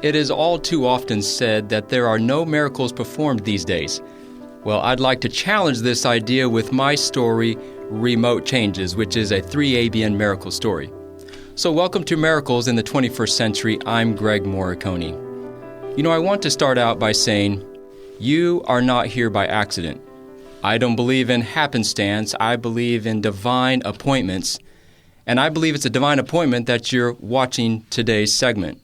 It is all too often said that there are no miracles performed these days. Well, I'd like to challenge this idea with my story, Remote Changes, which is a 3ABN miracle story. So welcome to Miracles in the 21st Century. I'm Greg Morikone. I want to start out by saying, you are not here by accident. I don't believe in happenstance. I believe in divine appointments. And I believe it's a divine appointment that you're watching today's segment.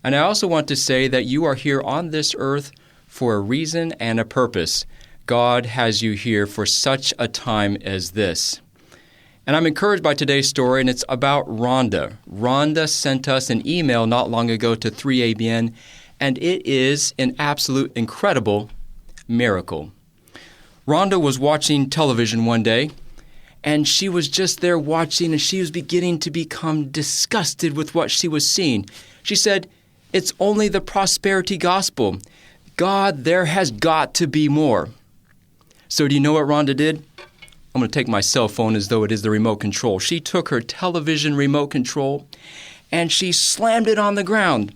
And I also want to say that you are here on this earth for a reason and a purpose. God has you here for such a time as this. And I'm encouraged by today's story, and it's about Rhonda. Rhonda sent us an email not long ago to 3ABN, and it is an absolute incredible miracle. Rhonda was watching television one day, and she was just there watching, and she was beginning to become disgusted with what she was seeing. She said, "It's only the prosperity gospel. God, there has got to be more." So do you know what Rhonda did? I'm going to take my cell phone as though it is the remote control. She took her television remote control and she slammed it on the ground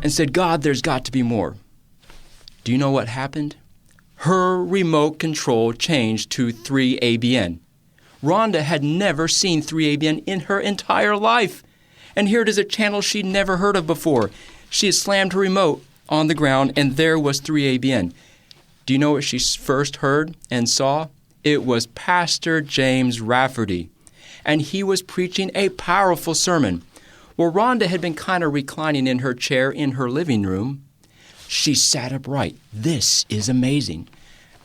and said, "God, there's got to be more." Do you know what happened? Her remote control changed to 3ABN. Rhonda had never seen 3ABN in her entire life. And here it is, a channel she'd never heard of before. She had slammed her remote on the ground, and there was 3ABN. Do you know what she first heard and saw? It was Pastor James Rafferty, and he was preaching a powerful sermon. Well, Rhonda had been kind of reclining in her chair in her living room. She sat upright. This is amazing.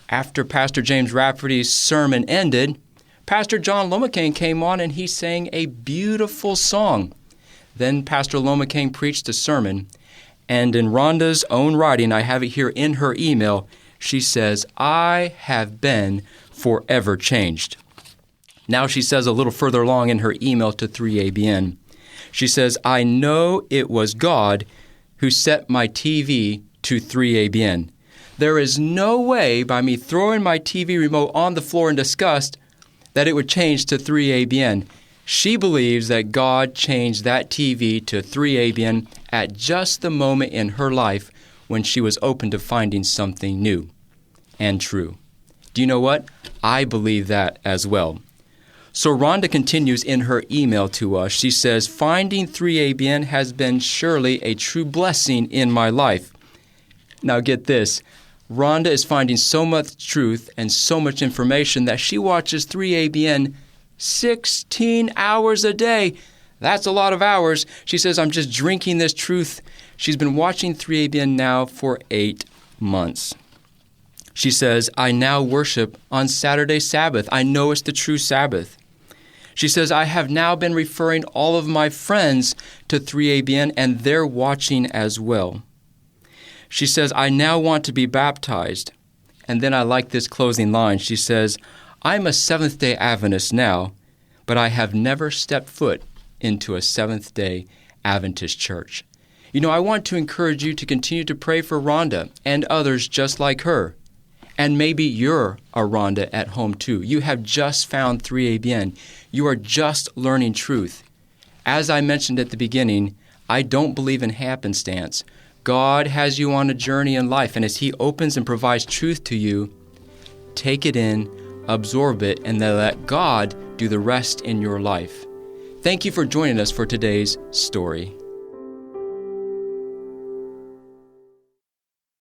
After Pastor James Rafferty's sermon ended, Pastor John Lomacang came on and he sang a beautiful song. Then Pastor Lomacang preached a sermon, and in Rhonda's own writing, I have it here in her email, she says, "I have been forever changed." Now she says a little further along in her email to 3ABN, she says, "I know it was God who set my TV to 3ABN. There is no way by me throwing my TV remote on the floor in disgust that it would change to 3ABN. She believes that God changed that TV to 3ABN at just the moment in her life when she was open to finding something new and true. Do you know what? I believe that as well. So Rhonda continues in her email to us. She says, "Finding 3ABN has been surely a true blessing in my life." Now get this. Rhonda is finding so much truth and so much information that she watches 3ABN 16 hours a day. That's a lot of hours. She says, "I'm just drinking this truth." She's been watching 3ABN now for 8 months. She says, "I now worship on Saturday Sabbath. I know it's the true Sabbath." She says, "I have now been referring all of my friends to 3ABN, and they're watching as well." She says, "I now want to be baptized." And then I like this closing line. She says, "I'm a Seventh Day Adventist now, but I have never stepped foot into a Seventh Day Adventist church." I want to encourage you to continue to pray for Rhonda and others just like her. And maybe you're a Rhonda at home too. You have just found 3ABN. You are just learning truth. As I mentioned at the beginning, I don't believe in happenstance. God has you on a journey in life, and as He opens and provides truth to you, take it in, absorb it, and then let God do the rest in your life. Thank you for joining us for today's story.